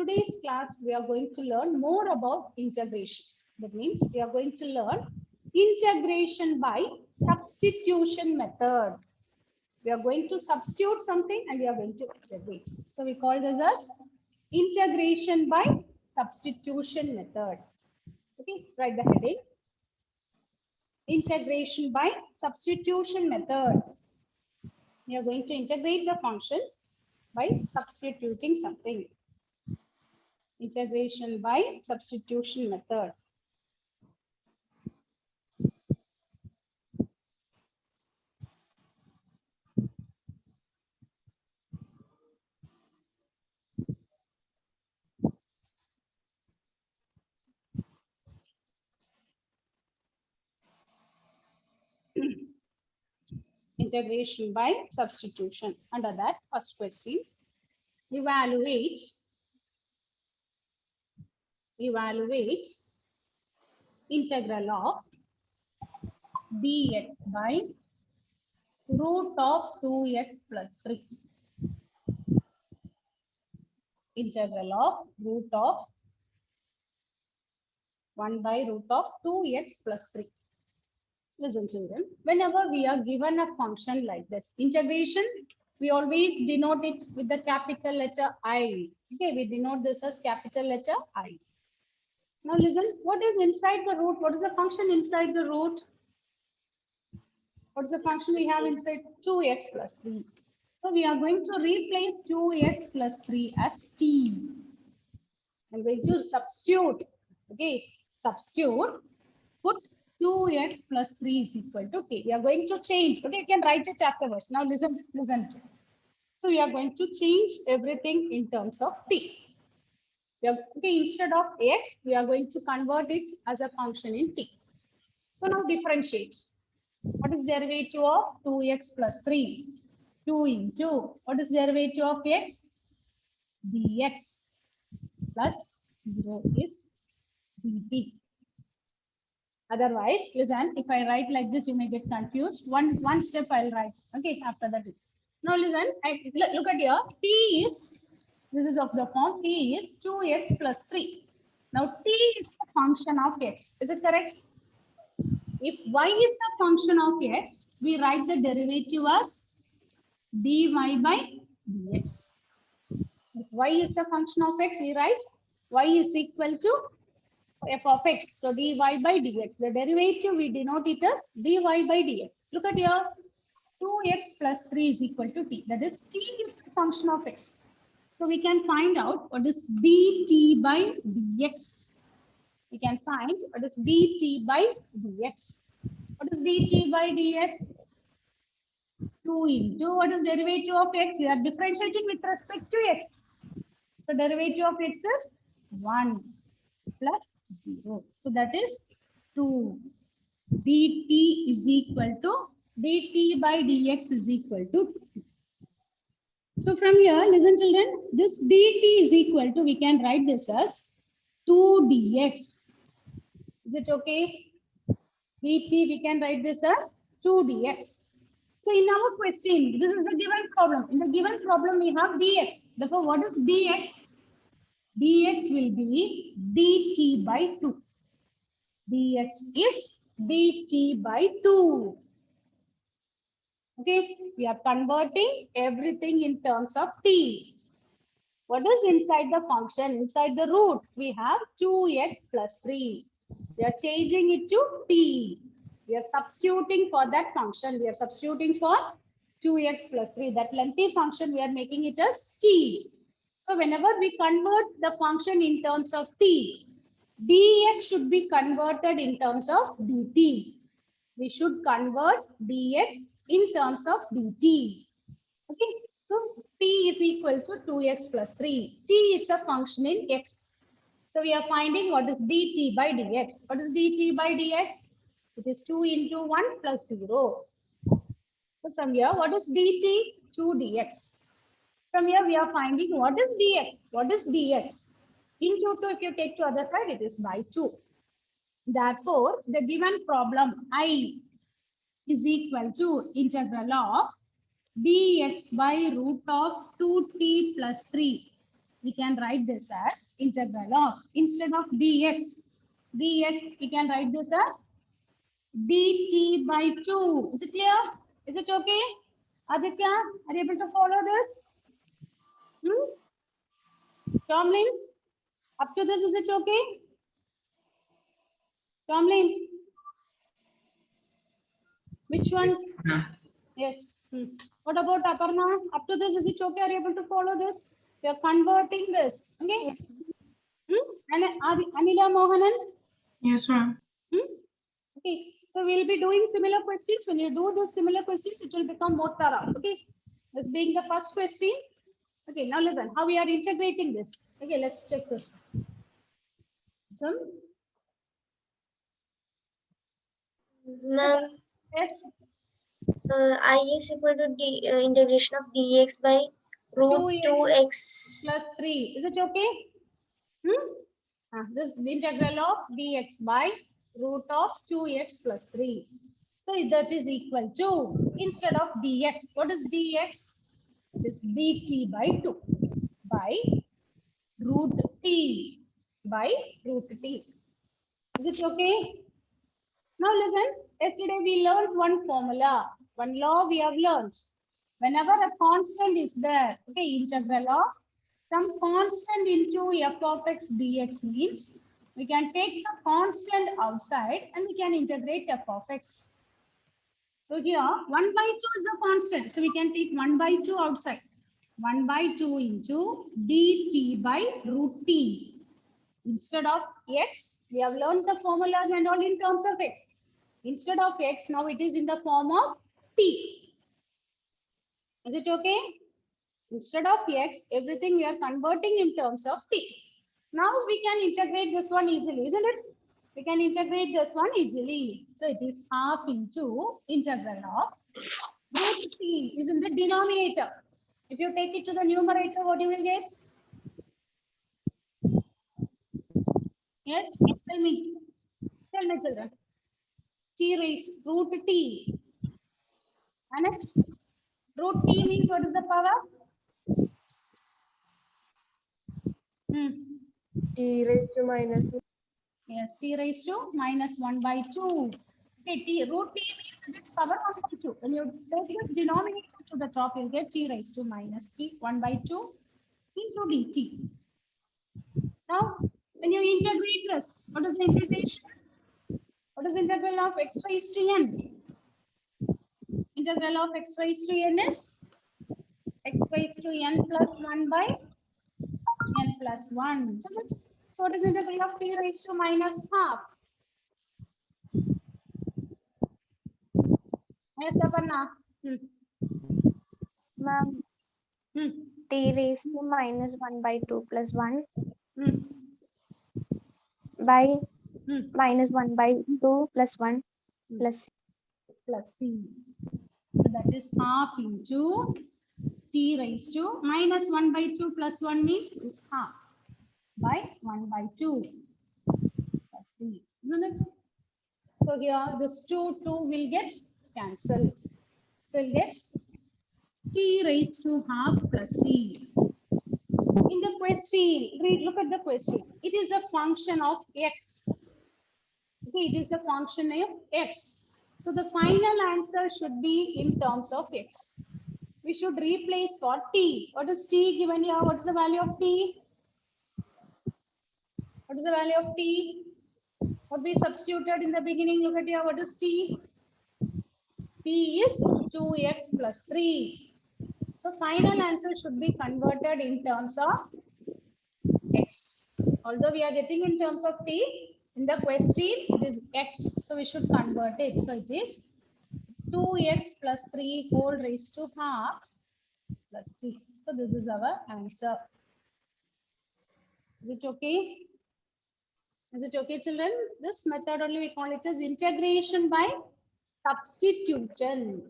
today's class, we are going to learn more about integration. That means we are going to learn integration by substitution method. We are going to substitute something and we are going to integrate. So we call this as integration by substitution method. Okay, write the heading. Integration by substitution method. We are going to integrate the functions by substituting something. Integration by substitution method. Integration by substitution. Under that, first question, evaluate integral of dx by root of 2x plus 3. Integral of root of 1 by root of 2x plus 3. Listen, children, whenever we are given a function like this, integration, we always denote it with the capital letter I. Okay, we denote this as capital letter I. Now listen, what is inside the root? What is the function inside the root? What is the function we have inside? 2x plus 3. So we are going to replace 2x plus 3 as t. I'm going to substitute. Okay, substitute. Put 2x plus 3 is equal to t. We are going to change. Okay, you can write it afterwards. Now listen. So we are going to change everything in terms of t. Okay, instead of x, we are going to convert it as a function in t. So now differentiate. What is derivative of 2x plus 3? 2 into, what is derivative of x? Dx plus 0 is dt. Otherwise, listen, if I write like this, you may get confused. One step I'll write. Okay, after that. Now listen, look at here. T is, this is of the form, t is 2x plus 3. Now t is the function of x. Is it correct? If y is a function of x, we write the derivative as dy by dx. If y is the function of x, we write y is equal to f of x. So dy by dx. The derivative, we denote it as dy by dx. Look at here. 2x plus 3 is equal to t. That is, t is the function of x. So we can find out what is dt by dx. We can find what is dt by dx. What is dt by dx? 2 into, what is derivative of x? We are differentiating with respect to x. So derivative of x is 1 plus 0. So that is 2. dt is equal to, dt by dx is equal to 2. So from here, listen children, this dt is equal to, we can write this as 2 dx. Is it okay? dt, we can write this as 2 dx. So in our question, this is the given problem. In the given problem, we have dx. Therefore, what is dx? Dx will be dt by 2. Dx is dt by 2. Okay, we are converting everything in terms of t. What is inside the function? Inside the root, we have 2x plus 3. We are changing it to t. We are substituting for that function. We are substituting for 2x plus 3. That lengthy function, we are making it as t. So whenever we convert the function in terms of t, dx should be converted in terms of dt. We should convert dx in terms of dt. Okay, so t is equal to 2x plus 3. T is a function in x. So we are finding what is dt by dx. What is dt by dx? It is 2 into 1 plus 0. So from here, what is dt? 2 dx. From here, we are finding what is dx. What is dx? Into 2, if you take to other side, it is by 2. Therefore, the given problem I is equal to integral of dx by root of 2t plus 3 we can write this as integral of, instead of dx, we can write this as dt by 2. Is it clear? Is it okay? Aditya, are you able to follow this? Tomlin, up to this, is it okay? Tomlin, which one? Yes. What about Aparna? Up to this, is it okay? Are you able to follow this? We are converting this. Okay. And Anila Mohanan? Yes, ma'am. Okay. So we'll be doing similar questions. When you do the similar questions, it will become more thorough. Okay. This being the first question. Okay. Now listen, how we are integrating this. Okay. Let's check this. So, Ma'am, yes. I is equal to integration of dx by root 2x plus 3. Is it okay? This the integral of dx by root of 2x plus 3. So that is equal to, instead of dx, what is dx? This dt by 2 by root t by root t. Is it okay? Now listen, yesterday we learned one formula, one law we have learned. Whenever a constant is there, okay, integral of some constant into f of x dx means we can take the constant outside and we can integrate f of x. So here 1 by 2 is the constant. So we can take 1 by 2 outside. 1 by 2 into dt by root t. Instead of x, we have learned the formulas and all in terms of x. Instead of x, now it is in the form of t. Is it okay? Instead of x, everything we are converting in terms of t. Now we can integrate this one easily, isn't it? We can integrate this one easily. So it is half into integral of root t is in the denominator. If you take it to the numerator, what you will get? Yes, tell me. Tell me, children. T raised root t. And next, root t means what is the power? t raised to minus. Yes, t raised to minus 1 by 2. Okay, t, root t means this power 1 by 2. When you take this denominator to the top, you'll get t raised to minus t 1 by 2 into dt. Now, when you integrate this, what is the integration? What is the integral of x raised to n? Integral of x raised to n is x raised to n plus 1 by n plus 1. So that's what is the integral of t raised to minus half? Yes, Aparna. Ma'am, t raised to minus 1 by 2 plus 1 by minus 1 by 2 plus 1 plus c. So that is half into t raised to minus 1 by 2 plus 1 means it is half by 1 by 2 plus c. Isn't it? So here this 2 will get cancelled. So we'll get t raised to half plus c. In the question, look at the question. It is a function of x. Okay, it is a function of x. So the final answer should be in terms of x. We should replace for t. What is t given here? What is the value of t? What is the value of t? What we substituted in the beginning? Look at here. What is t? T is 2x plus 3. So final answer should be converted in terms of x. Although we are getting in terms of t, in the question it is x. So we should convert it. So it is 2x plus 3 whole raised to half plus c. So this is our answer. Is it okay? Is it okay, children? This method only we call it as integration by substitution.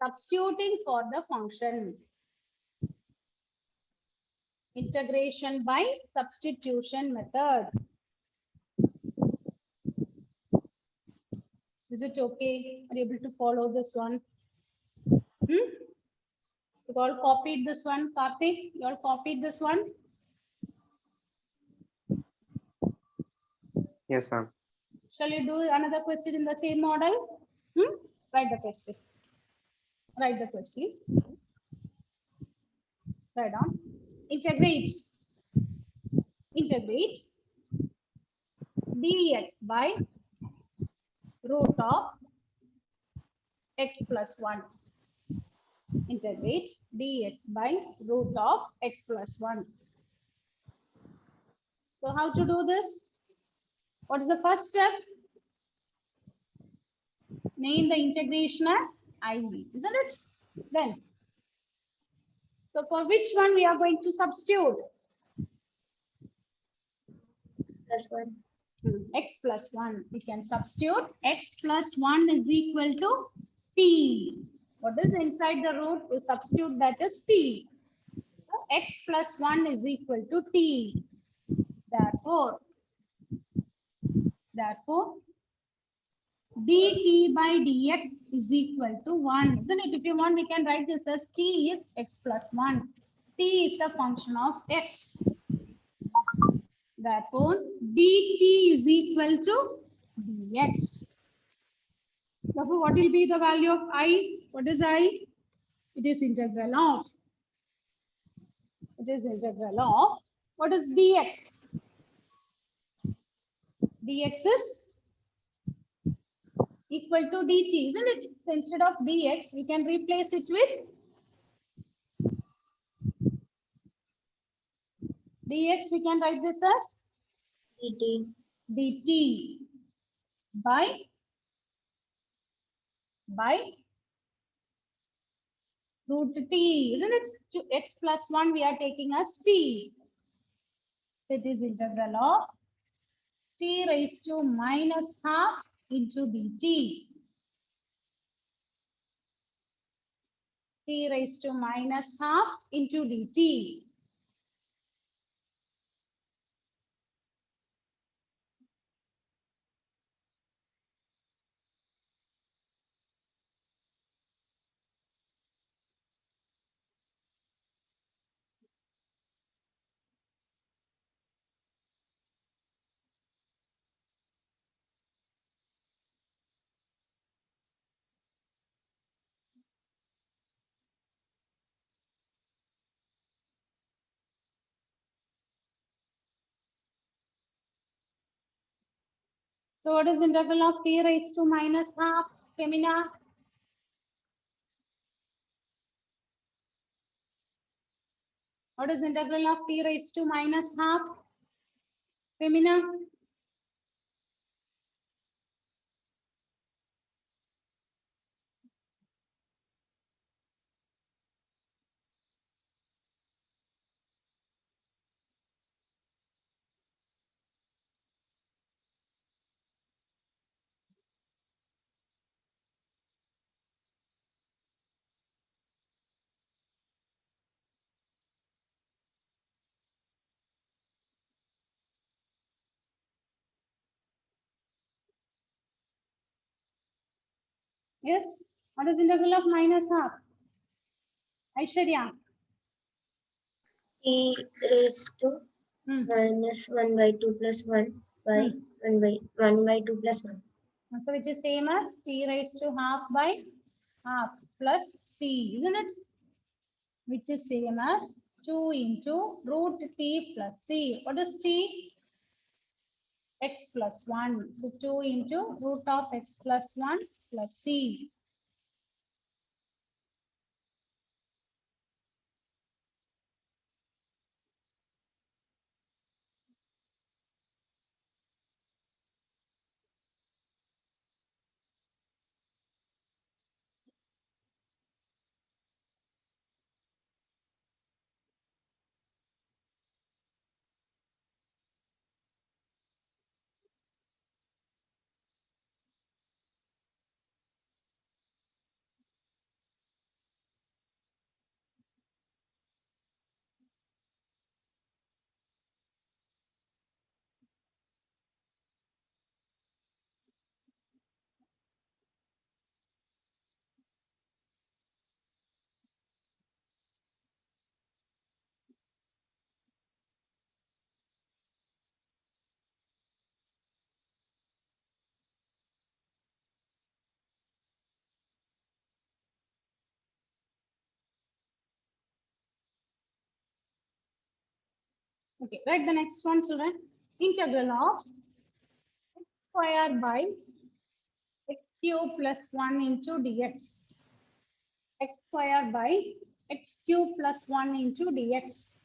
Substituting for the function. Integration by substitution method. Is it okay? Are you able to follow this one? You all copied this one, Karthik. You all copied this one. Yes, ma'am. Shall you do another question in the same model? Write the question. Write the question. Write down. Integrate. Integrate dx by root of x plus 1. Integrate dx by root of x plus 1. So how to do this? What is the first step? Name the integration as IV, isn't it? Then, so for which one we are going to substitute? Plus 1. X plus 1. We can substitute x plus 1 is equal to t. What is inside the root? We substitute that as t. So x plus 1 is equal to t. Therefore, dt by dx is equal to 1. Isn't it? If you want, we can write this as t is x plus 1. T is a function of x. Therefore, dt is equal to dx. Therefore, what will be the value of I? What is I? It is integral of. It is integral of. What is dx? Dx is equal to dt, isn't it? So instead of dx, we can replace it with dx. We can write this as dt. dt by root t, isn't it? To x plus 1 we are taking as t. It is integral of t raised to minus half into dt. T raised to minus half into dt. So what is integral of t raised to minus half, Femina? What is integral of t raised to minus half, Femina? Yes. What is integral of minus half? Aishwarya. T raised to Hmm. minus 1 by 2 plus 1 by Hmm. 1 by 2 plus 1. So which is same as t raised to half by half plus c, isn't it? Which is same as 2 into root t plus c. What is t? X plus 1. So 2 into root of x plus 1 plus c. Okay, write the next one, children. Integral of x square by x cube plus 1 into dx. X square by x cube plus 1 into dx.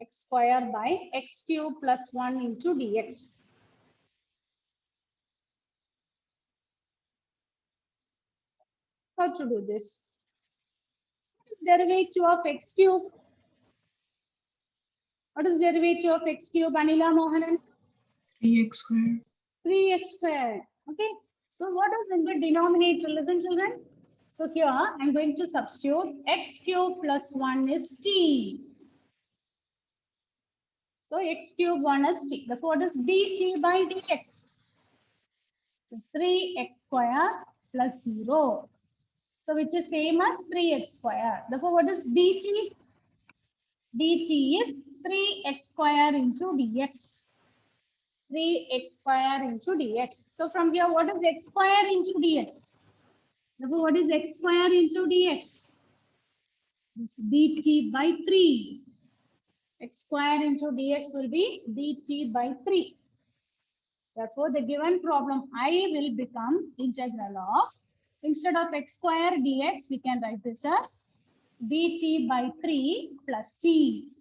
X square by x cube plus 1 into dx. How to do this? What is derivative of x cube? What is derivative of x cube, Anila Mohanan? 3x square. 3x square. Okay. So what is in the denominator? Listen, children. So here I'm going to substitute x cube plus 1 is t. So x cube 1 is t. Therefore, what is dt by dx? 3x square plus 0. So which is same as 3x square. Therefore, what is dt? dt is 3x square into dx. 3x square into dx. So from here, what is x square into dx? Therefore, what is x square into dx? Dt by 3. X square into dx will be dt by 3. Therefore, the given problem I will become integral of, instead of x square dx, we can write this as dt by 3 plus t.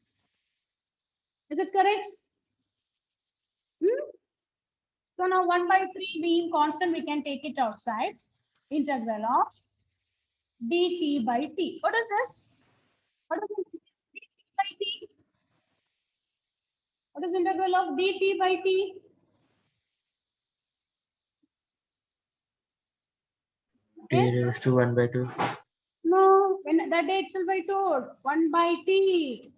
Is it correct? So now 1 by 3 being constant, we can take it outside. Integral of dt by t. What is this? What is dt by t? What is integral of dt by t? T Yes? raised to 1 by 2. No, when that day itself I told 1 by t.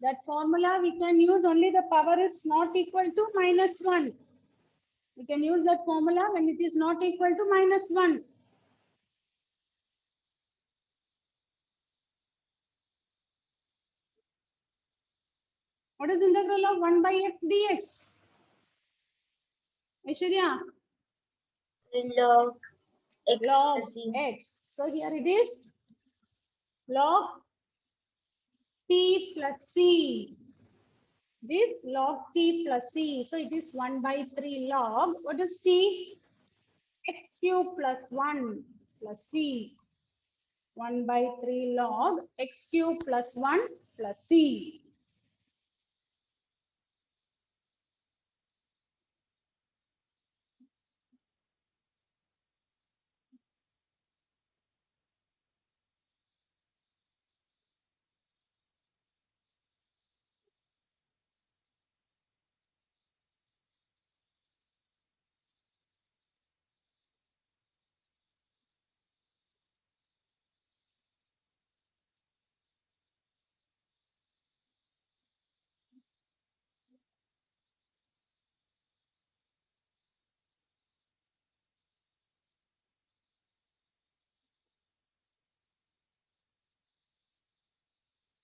That formula we can use only the power is not equal to minus 1. We can use that formula when it is not equal to minus 1. What is integral of 1 by x dx? Aishwarya, Log x log plus c. x. So here it is log p plus c. This log t plus c. So it is 1 by 3 log. What is t? X cube plus 1 plus c. 1 by 3 log x cube plus 1 plus c.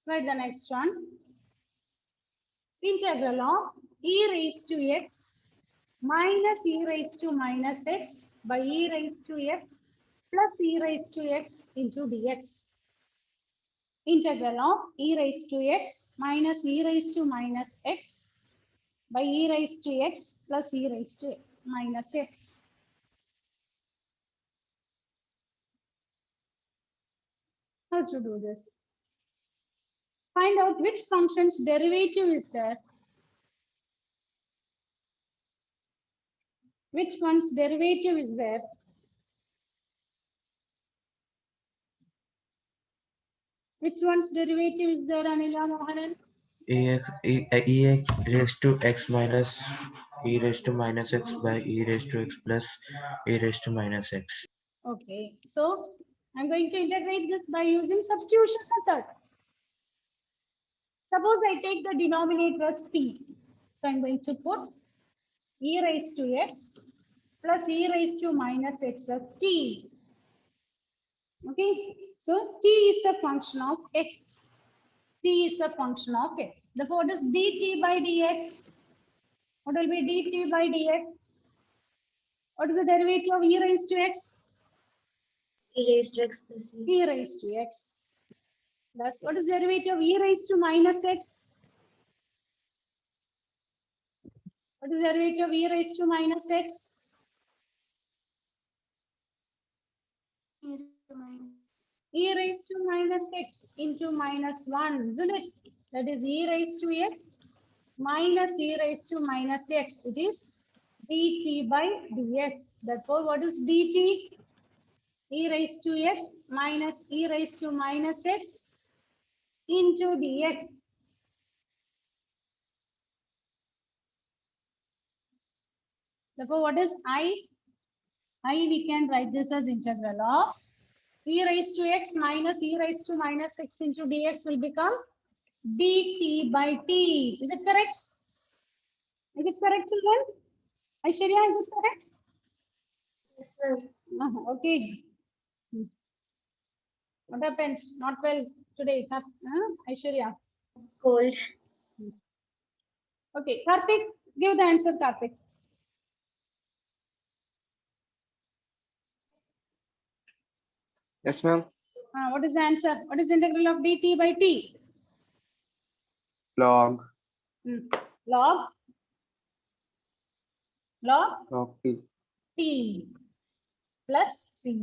Write the next one. Integral of e raised to x minus e raised to minus x by e raised to x plus e raised to x into dx. Integral of e raised to x minus e raised to minus x by e raised to x plus e raised to minus x. How to do this? Find out which function's derivative is there. Which one's derivative is there? Which one's derivative is there, Anila Mohanan? Ex raised to x minus e raised to minus x by e raised to x plus e raised to minus x. Okay, so I'm going to integrate this by using substitution method. Suppose I take the denominator as t. So I'm going to put e raised to x plus e raised to minus x as t. Okay, so t is a function of x. T is a function of x. Therefore, what is dt by dx? What will be dt by dx? What is the derivative of e raised to x? E raised to x plus c. E raised to x. plus what is derivative of e raised to minus x? What is derivative of e raised to minus x? E raised to minus x into minus 1, isn't it? That is e raised to x minus e raised to minus x. It is dt by dx. Therefore, what is dt? E raised to x minus e raised to minus x into dx. Therefore, what is I? I we can write this as integral of e raised to x minus e raised to minus x into dx will become dt by t. Is it correct? Is it correct, children? Aishwarya, is it correct? Yes, ma'am. Okay. What happened? Not well today, Aishwarya. Cold. Okay, Karthik, give the answer, Karthik. Yes, ma'am. What is the answer? What is the integral of dt by t? Log Log log t. t plus c.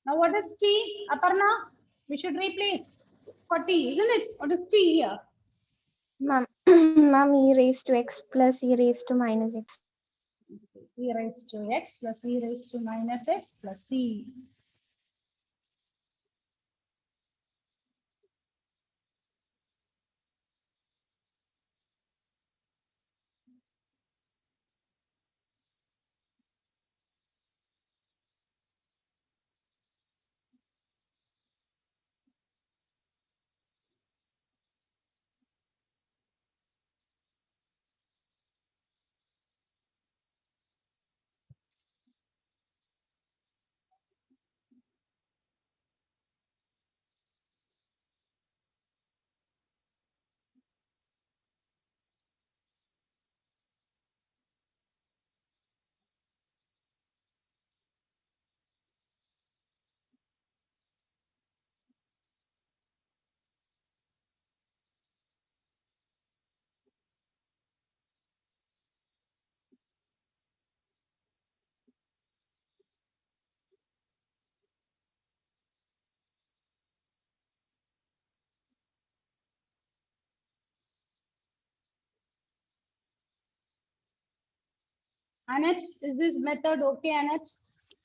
Now what is t, Aparna? We should replace for t, isn't it? What is t here? Ma'am, ma'am, e raised to x plus e raised to minus x. E raised to x plus e raised to minus x plus c. Annette, is this method okay, Annette?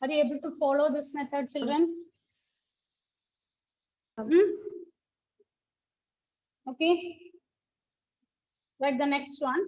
Are you able to follow this method, children? Okay. Write the next one.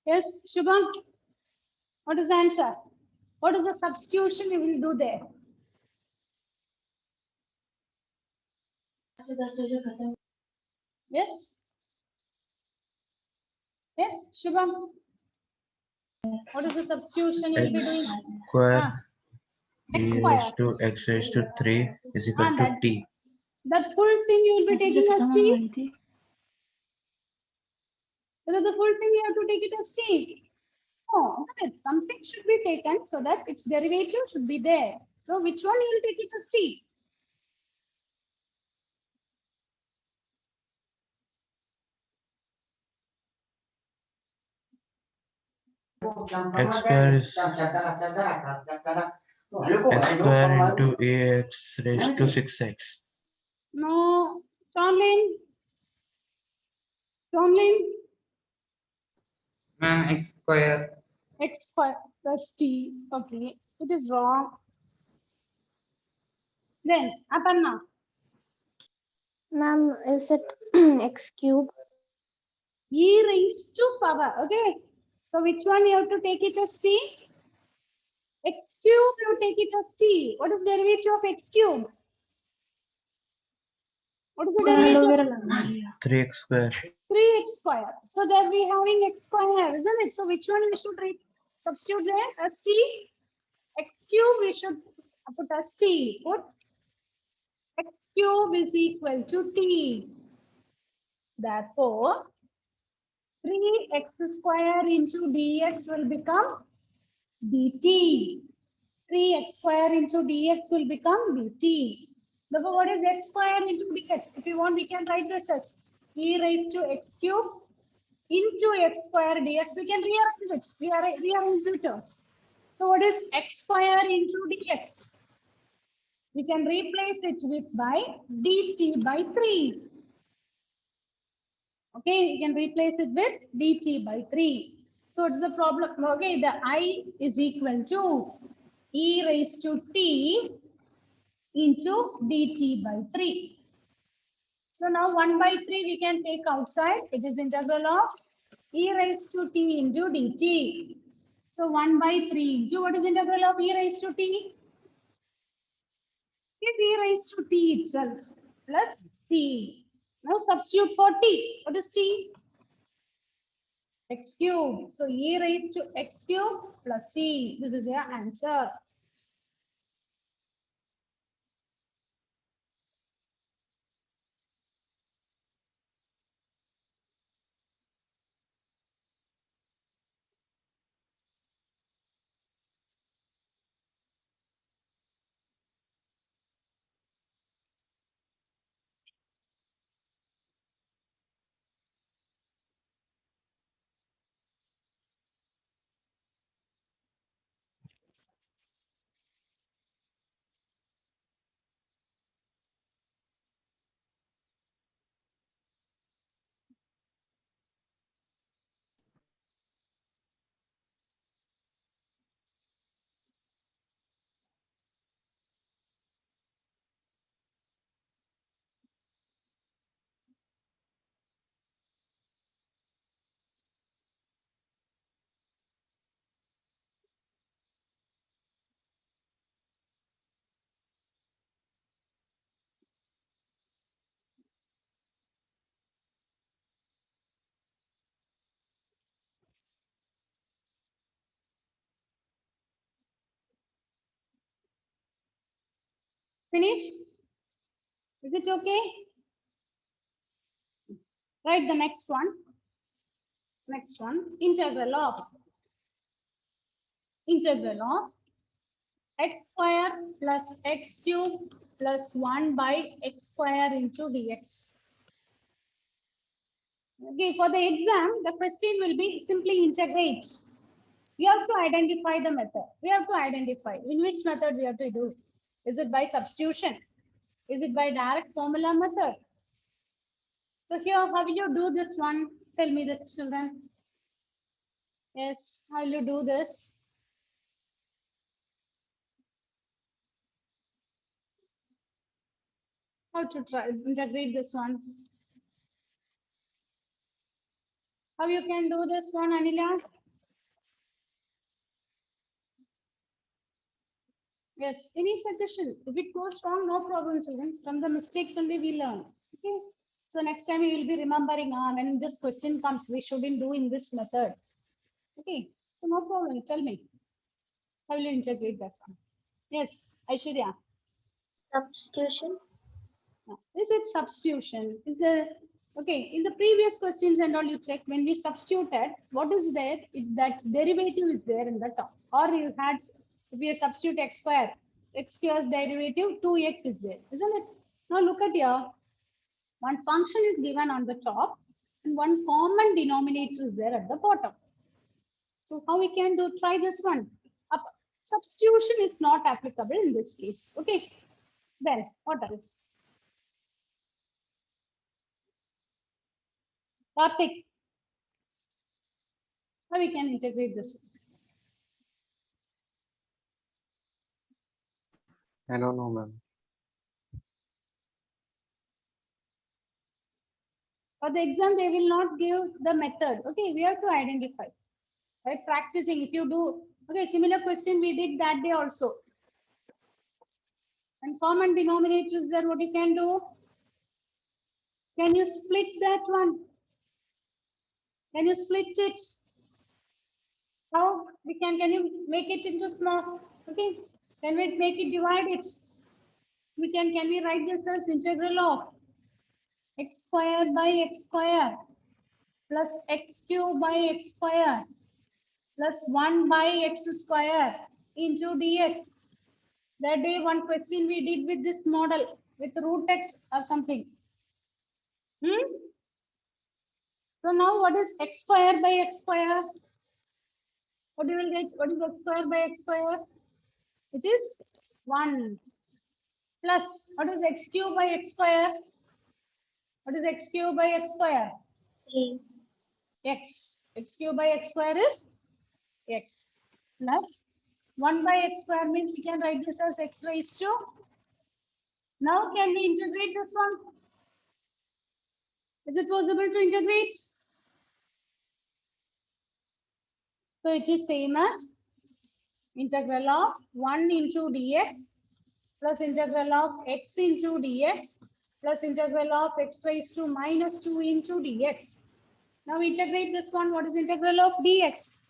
Yes, Shubham? What is the answer? What is the substitution you will do there? Yes? Yes, Shubham? What is the substitution you will be doing? Square X e square. raised to x raised to 3 is equal to that, t. that full thing you will be taking as t. Is it the full thing you have to take it as t? No, isn't it? Something should be taken so that its derivative should be there. So which one you will take it as t? X square is x square into ax raised to 6x. No, Tomlin. Tomlin, Ma'am, x square. x square plus t. Okay, it is wrong. Then, Aparna, Ma'am, is it x cube? e raised to power. Okay, so which one you have to take it as t? X cube, you take it as t. What is derivative of x cube? What is the derivative? 3x square. 3x square. So there we having x square, isn't it? So which one we should substitute there as t? X cube we should put as t. Put x cube is equal to t. Therefore, 3x square into dx will become dt. 3x square into dx will become dt. Therefore, what is x square into dx? If you want, we can write this as e raised to x cube into x square dx. We can rearrange it. Rearrange the terms. So, what is x square into dx? We can replace it with by dt by 3. Okay, we can replace it with dt by 3. So it's a problem. Okay, the I is equal to e raised to t into dt by 3. So now 1 by 3 we can take outside. It is integral of e raised to t into dt. So 1 by 3 into what is integral of e raised to t? Is e raised to t itself plus t. Now substitute for t. What is t? X cube. So e raised to x cube plus c. This is your answer. Finished? Is it okay? Write the next one. Next one. Integral of x square plus x cube plus 1 by x square into dx. Okay, for the exam, the question will be simply integrate. We have to identify the method. We have to identify in which method we have to do. Is it by substitution? Is it by direct formula method? So here, how will you do this one? Tell me the children. Yes, how will you do this? How to try integrate this one? How you can do this one, Anila? Yes, any suggestion? If it goes wrong, no problem, children. From the mistakes only we learn. Okay. So next time you will be remembering, when this question comes, we shouldn't do in this method. Okay. So no problem. Tell me. How will you integrate that one? Yes, Aishwarya. Substitution. Is it substitution? Is the okay in the previous questions and all you check when we substituted what is there? That derivative is there in the top, or you had if you substitute x square, x square's derivative 2x is there, isn't it? Now look at here. One function is given on the top, and one common denominator is there at the bottom. So how we can do? Try this one. Substitution is not applicable in this case. Okay. Then what else? Karthik, how we can integrate this? I don't know, ma'am. For the exam, they will not give the method. Okay, we have to identify by practicing. If you do, okay, similar question we did that day also. And common denominator is there. What you can do? Can you split that one? Can you split it? How we can you make it into small? Okay, can we make it divide it? Can we write this as integral of x square by x square plus x cube by x square plus 1 by x square into dx. That day one question we did with this model with root x or something. So now what is x square by x square? What you will get? What is x square by x square? It is 1 plus what is x cube by x square? What is x cube by x square? 3. X. X cube by x square is x plus 1 by x square means we can write this as x raised to. Now can we integrate this one? Is it possible to integrate? So it is same as integral of 1 into dx plus integral of x into dx plus integral of x raised to minus 2 into dx. Now integrate this one. What is integral of dx?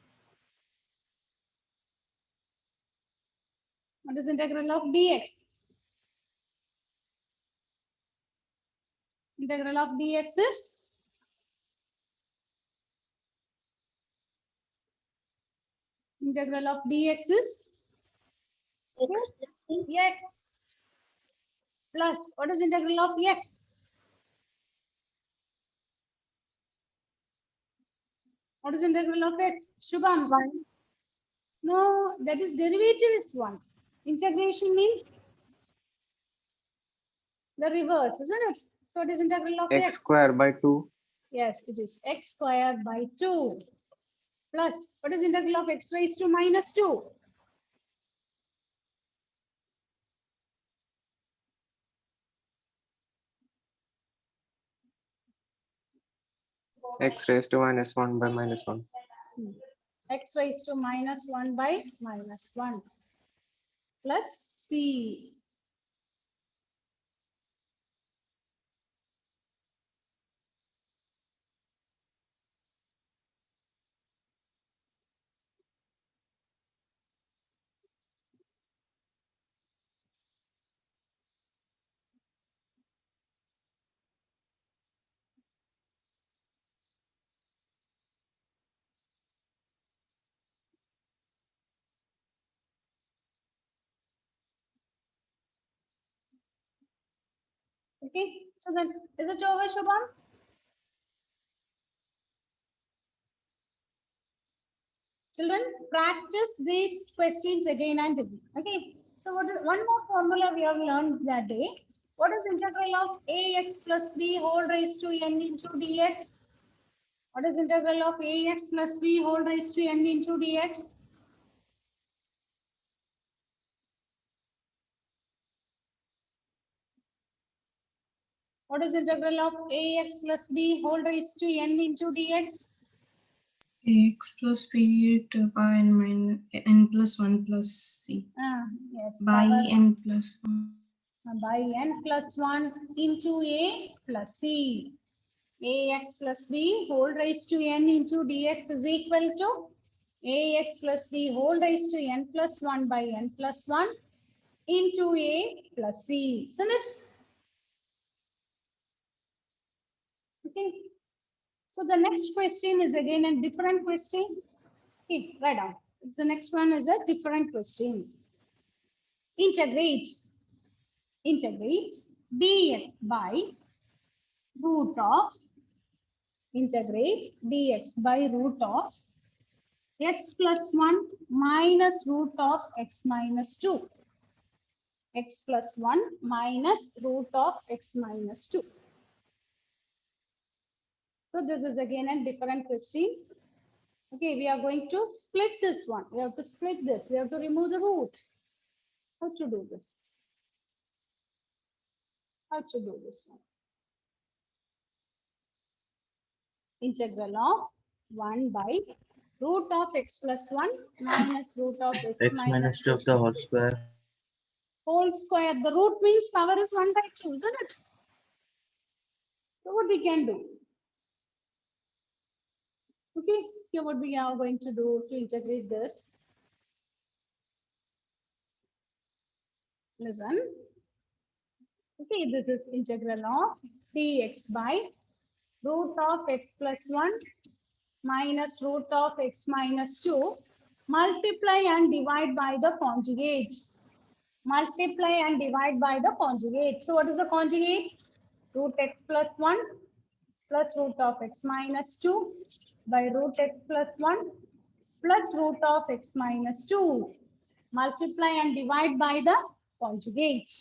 What is integral of dx? Integral of dx is integral of dx is X plus 3. x plus what is integral of x? What is integral of x? Shubham. 1. No, that is derivative is 1. Integration means the reverse, isn't it? So it is integral of X square by 2. Yes, it is x squared by 2 plus what is integral of x raised to minus 2? X raised to minus 1 by minus 1. X raised to minus 1 by minus 1 plus c. Okay, so then is it over, Shubham? Children, practice these questions again and again. Okay, so what is one more formula we have learned that day? What is integral of ax plus b whole raised to n into dx? What is integral of ax plus b whole raised to n into dx? What is integral of ax plus b whole raised to n into dx? Ax plus b to by n minus n plus 1 plus c Yes. by Power n plus 1. by n plus 1 into a plus c. Ax plus b whole raised to n into dx is equal to ax plus b whole raised to n plus 1 by n plus 1 into a plus c. Isn't it? Okay. So the next question is again a different question. Okay, write down. The next one is a different question. Integrate dx by root of integrate dx by root of x plus 1 minus root of x minus 2. X plus 1 minus root of x minus 2. So this is again a different question. Okay, we are going to split this one. We have to split this. We have to remove the root. How to do this? How to do this one? Integral of 1 by root of x plus 1 minus root of x X minus 2 of the whole square. whole square. The root means power is 1 by 2, isn't it? So what we can do? Okay, here what we are going to do to integrate this. Listen. Okay, this is integral of dx by root of x plus 1 minus root of x minus 2. Multiply and divide by the conjugates. Multiply and divide by the conjugate. So what is the conjugate? Root x plus 1 plus root of x minus 2 by root x plus 1 plus root of x minus 2. Multiply and divide by the conjugate.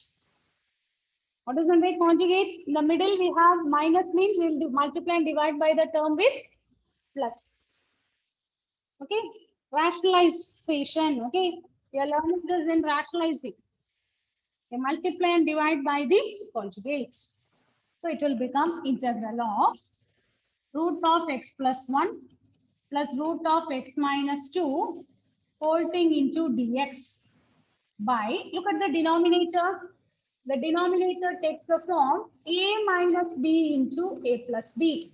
What is the way conjugate? In the middle we have minus means we will do multiply and divide by the term with plus. Okay, rationalization. Okay, we are learning this in rationalizing. Okay, multiply and divide by the conjugate. So it will become integral of root of x plus 1 plus root of x minus 2 whole thing into dx by, look at the denominator. The denominator takes the form a minus b into a plus b.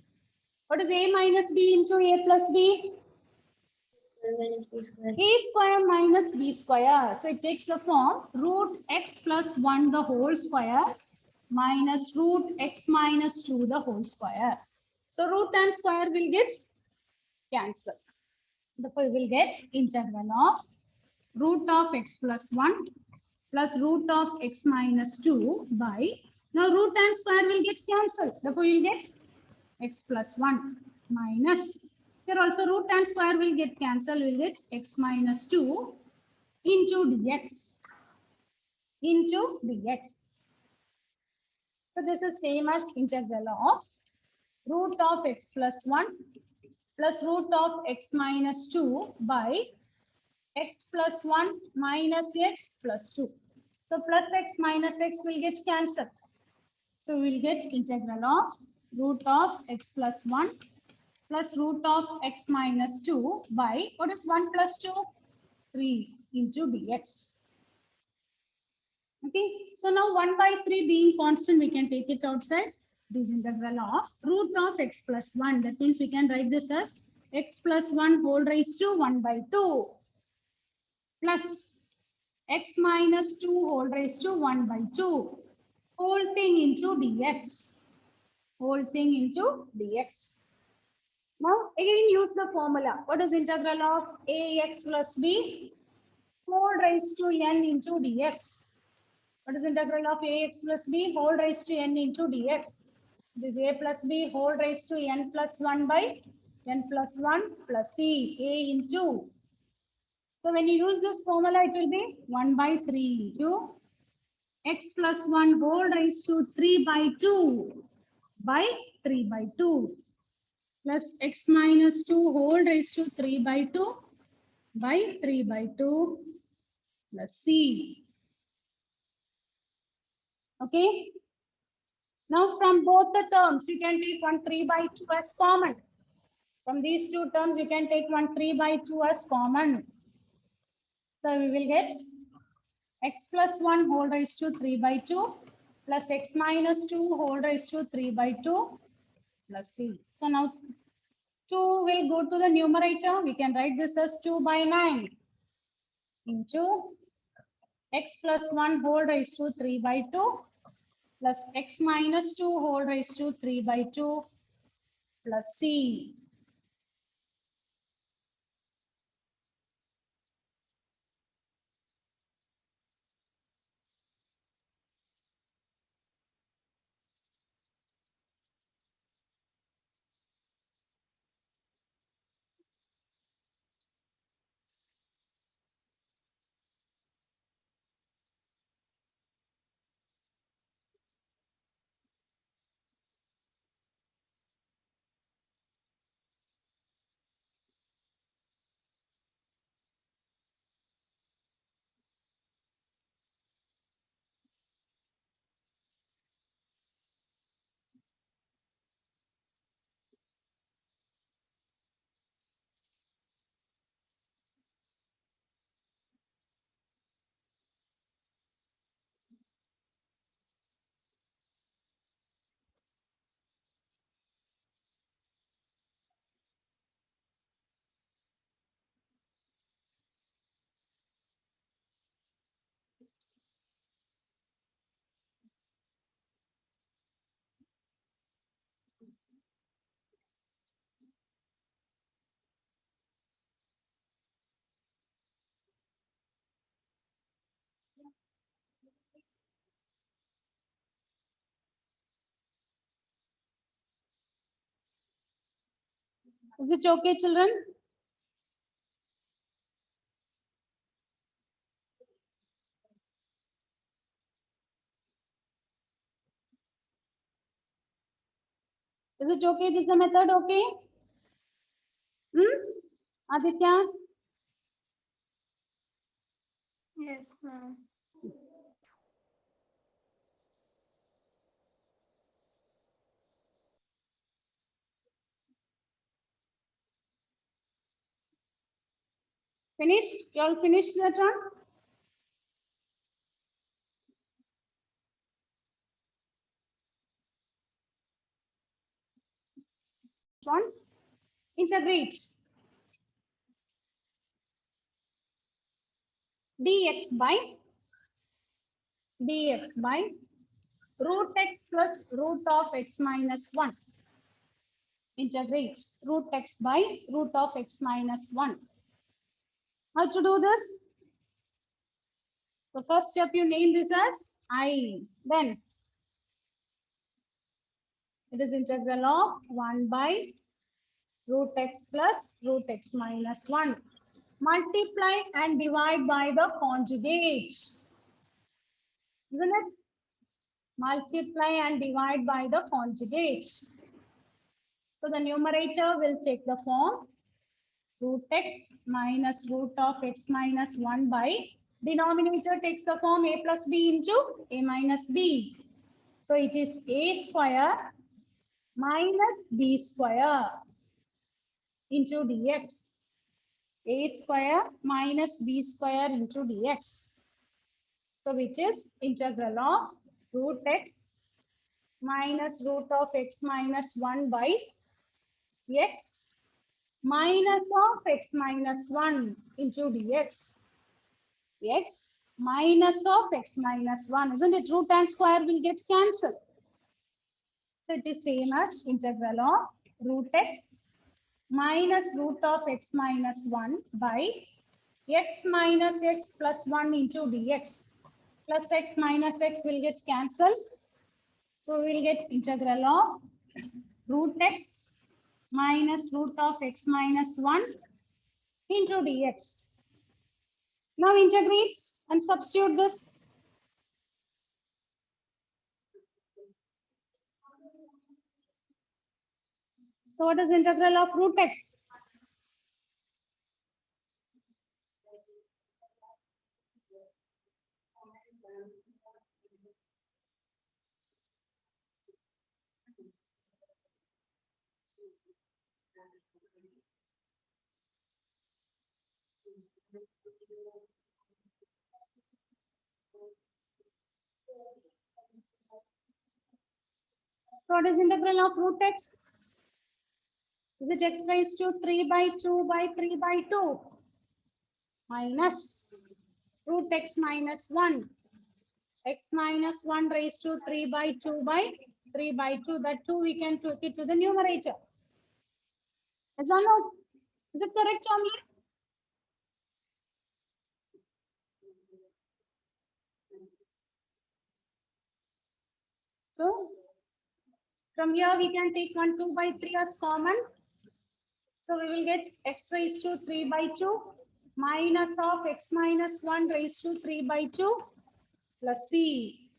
What is a minus b into a plus b? minus b square. A square minus b square. So it takes the form root x plus 1 the whole square minus root x minus 2 the whole square. So root and square will get cancelled. Therefore, we will get integral of root of x plus 1 plus root of x minus 2 by, now root and square will get cancelled. Therefore, we will get x plus 1 minus, here also root and square will get cancelled, we will get x minus 2 into dx. So this is same as integral of root of x plus 1 plus root of x minus 2 by x plus 1 minus x plus 2. So plus x minus x will get cancelled. So we will get integral of root of x plus 1 plus root of x minus 2 by, what is 1 plus 2? 3 into dx. Okay, so now 1 by 3 being constant, we can take it outside. This integral of root of x plus 1. That means we can write this as x plus 1 whole raised to 1 by 2 plus x minus 2 whole raised to 1 by 2 whole thing into dx. Whole thing into dx. Now again use the formula. What is integral of ax plus b whole raised to n into dx? What is integral of ax plus b whole raised to n into dx? This is a plus b whole raised to n plus 1 by n plus 1 plus c, a into. So when you use this formula, it will be 1 by 3 into x plus 1 whole raised to 3 by 2 by 3 by 2 plus x minus 2 whole raised to 3 by 2 by 3 by 2 plus c. Okay. Now from both the terms, you can take 1 3 by 2 as common. From these two terms, you can take one 3 by 2 as common. So we will get x plus 1 whole raised to 3 by 2 plus x minus 2 whole raised to 3 by 2 plus c. So now 2 will go to the numerator. We can write this as 2 by 9 into x plus 1 whole raised to 3 by 2 plus x minus 2 whole raised to 3 by 2 plus c. Is it okay, children? Is it okay? Is the method okay? Aditya? Yes, ma'am. Finished? You all finished that one? One. Integrate dx by root x plus root of x minus 1. Integrate root x by root of x minus 1. How to do this? The first step, you name this as I. Then it is integral of 1 by root x plus root x minus 1. Multiply and divide by the conjugate. Isn't it? Multiply and divide by the conjugate. So the numerator will take the form root x minus root of x minus 1 by denominator takes the form a plus b into a minus b. So it is a square minus b square into dx. A square minus b square into dx. So which is integral of root x minus root of x minus 1 by x minus of x minus 1 into dx. X minus of x minus 1. Isn't it? Root and square will get cancelled. So it is same as integral of root x minus root of x minus 1 by x minus x plus 1 into dx. Plus x minus x will get cancelled. So we will get integral of root x minus root of x minus 1 into dx. Now integrate and substitute this. So what is integral of root x? So what is integral of root x? Is it x raised to 3 by 2 by 3 by 2 minus root x minus 1. X minus 1 raised to 3 by 2 by 3 by 2. That 2 we can take it to the numerator. Yes or no? Is it correct, Chamli? So from here we can take 1 2 by 3 as common. So we will get x raised to 3 by 2 minus of x minus 1 raised to 3 by 2 plus c.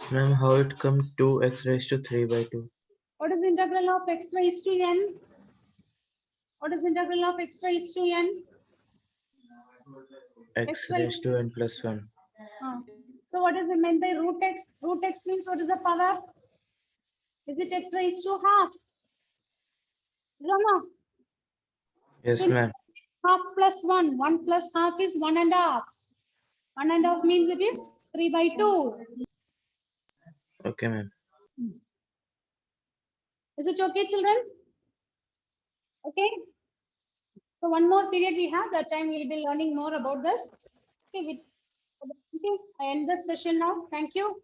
Ma'am, how it come 2x raised to 3 by 2? What is the integral of x raised to n? What is the integral of x raised to n? X raised to n plus 1. So what is it meant by root x? Root x means what is the power? Is it x raised to half? No. Yes, ma'am. Half plus 1. 1 plus half is 1.5. 1.5 means it is 3 by 2. Okay, ma'am. Is it okay, children? Okay. So one more period we have. That time we'll be learning more about this. Okay. I end this session now. Thank you.